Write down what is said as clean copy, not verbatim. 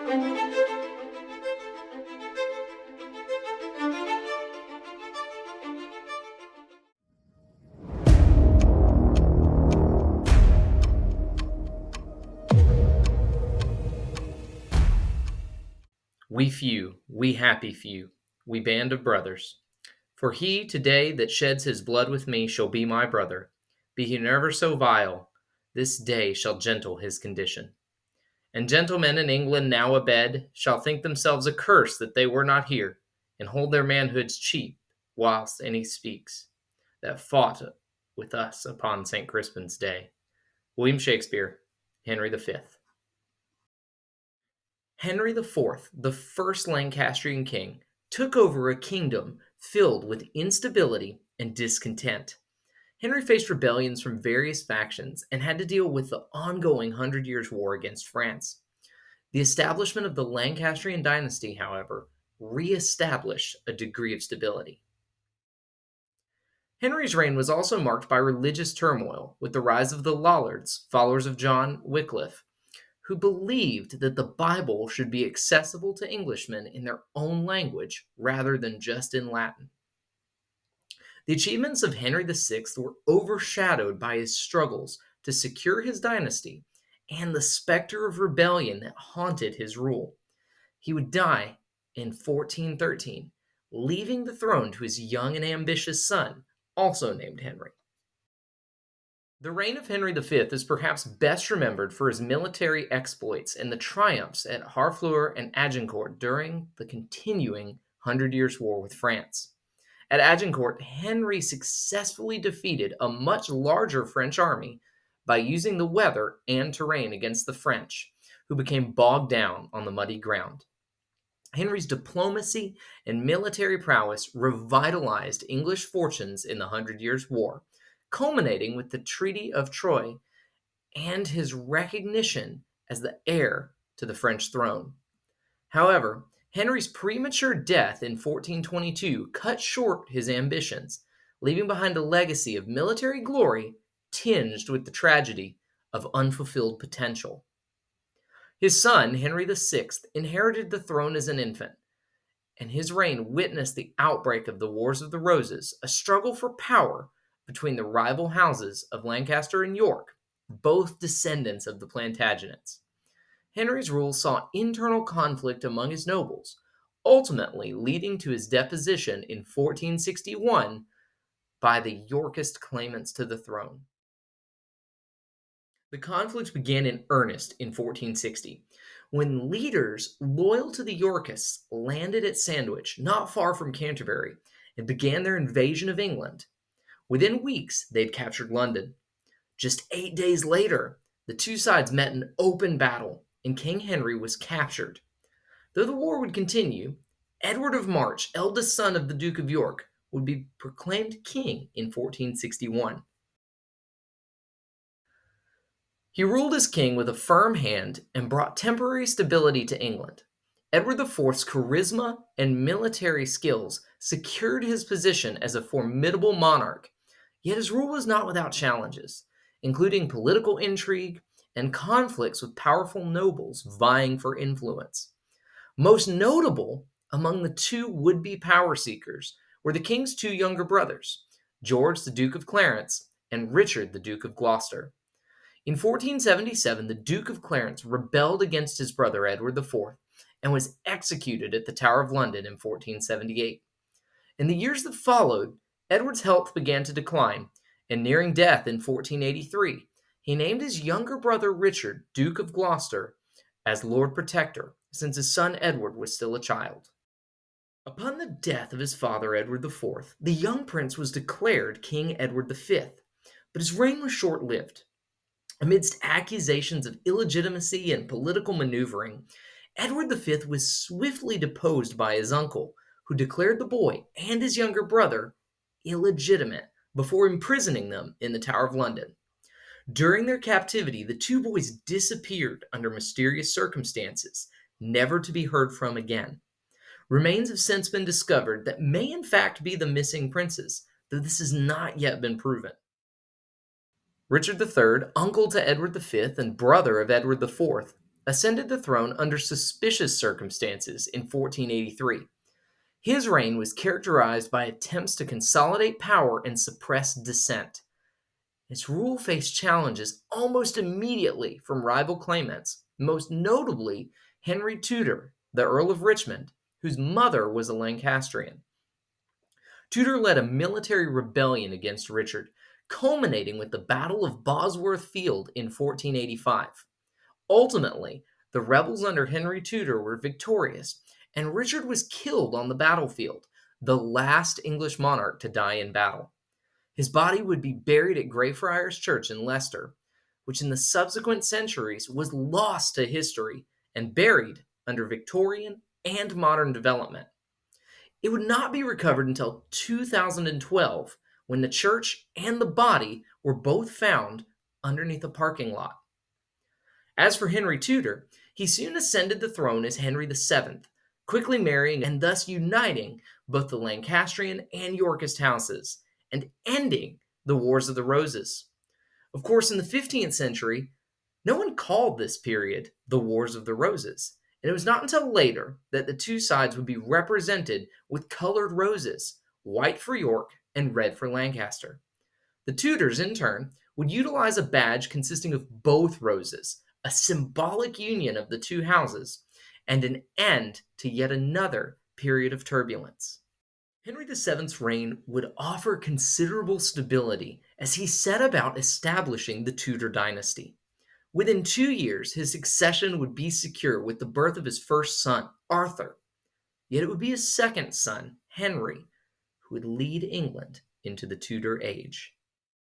We few, we happy few, we band of brothers. For he today that sheds his blood with me shall be my brother. Be he never so vile, this day shall gentle his condition. And gentlemen in England now abed shall think themselves accursed that they were not here, and hold their manhoods cheap, whilst any speaks, that fought with us upon St. Crispin's day. William Shakespeare, Henry V. Henry IV, the first Lancastrian king, took over a kingdom filled with instability and discontent. Henry faced rebellions from various factions and had to deal with the ongoing Hundred Years' War against France. The establishment of the Lancastrian dynasty, however, re-established a degree of stability. Henry's reign was also marked by religious turmoil, with the rise of the Lollards, followers of John Wycliffe, who believed that the Bible should be accessible to Englishmen in their own language rather than just in Latin. The achievements of Henry VI were overshadowed by his struggles to secure his dynasty and the specter of rebellion that haunted his rule. He would die in 1413, leaving the throne to his young and ambitious son, also named Henry. The reign of Henry V is perhaps best remembered for his military exploits and the triumphs at Harfleur and Agincourt during the continuing Hundred Years' War with France. At Agincourt, Henry successfully defeated a much larger French army by using the weather and terrain against the French, who became bogged down on the muddy ground. Henry's diplomacy and military prowess revitalized English fortunes in the Hundred Years' War, culminating with the Treaty of Troyes and his recognition as the heir to the French throne. However, Henry's premature death in 1422 cut short his ambitions, leaving behind a legacy of military glory tinged with the tragedy of unfulfilled potential. His son, Henry VI, inherited the throne as an infant, and his reign witnessed the outbreak of the Wars of the Roses, a struggle for power between the rival houses of Lancaster and York, both descendants of the Plantagenets. Henry's rule saw internal conflict among his nobles, ultimately leading to his deposition in 1461 by the Yorkist claimants to the throne. The conflict began in earnest in 1460, when leaders loyal to the Yorkists landed at Sandwich, not far from Canterbury, and began their invasion of England. Within weeks, they'd captured London. Just 8 days later, the two sides met in open battle, and King Henry was captured. Though the war would continue, Edward of March, eldest son of the Duke of York, would be proclaimed king in 1461. He ruled as king with a firm hand and brought temporary stability to England. Edward IV's charisma and military skills secured his position as a formidable monarch, yet his rule was not without challenges, including political intrigue and conflicts with powerful nobles vying for influence. Most notable among the two would-be power seekers were the king's two younger brothers, George the Duke of Clarence and Richard the Duke of Gloucester. In 1477, the Duke of Clarence rebelled against his brother Edward IV and was executed at the Tower of London in 1478. In the years that followed, Edward's health began to decline, and nearing death in 1483, he named his younger brother Richard, Duke of Gloucester, as Lord Protector, since his son Edward was still a child. Upon the death of his father Edward IV, the young prince was declared King Edward V, but his reign was short-lived. Amidst accusations of illegitimacy and political maneuvering, Edward V was swiftly deposed by his uncle, who declared the boy and his younger brother illegitimate before imprisoning them in the Tower of London. During their captivity, the two boys disappeared under mysterious circumstances, never to be heard from again. Remains have since been discovered that may in fact be the missing princes, though this has not yet been proven. Richard III, uncle to Edward V and brother of Edward IV, ascended the throne under suspicious circumstances in 1483. His reign was characterized by attempts to consolidate power and suppress dissent. Its rule faced challenges almost immediately from rival claimants, most notably Henry Tudor, the Earl of Richmond, whose mother was a Lancastrian. Tudor led a military rebellion against Richard, culminating with the Battle of Bosworth Field in 1485. Ultimately, the rebels under Henry Tudor were victorious, and Richard was killed on the battlefield, the last English monarch to die in battle. His body would be buried at Greyfriars Church in Leicester, which in the subsequent centuries was lost to history and buried under Victorian and modern development. It would not be recovered until 2012 when the church and the body were both found underneath a parking lot. As for Henry Tudor, he soon ascended the throne as Henry VII, quickly marrying and thus uniting both the Lancastrian and Yorkist houses, and ending the Wars of the Roses. Of course, in the 15th century, no one called this period the Wars of the Roses, and it was not until later that the two sides would be represented with colored roses, white for York and red for Lancaster. The Tudors, in turn, would utilize a badge consisting of both roses, a symbolic union of the two houses, and an end to yet another period of turbulence. Henry VII's reign would offer considerable stability as he set about establishing the Tudor dynasty. Within 2 years, his succession would be secure with the birth of his first son, Arthur. Yet it would be his second son, Henry, who would lead England into the Tudor age.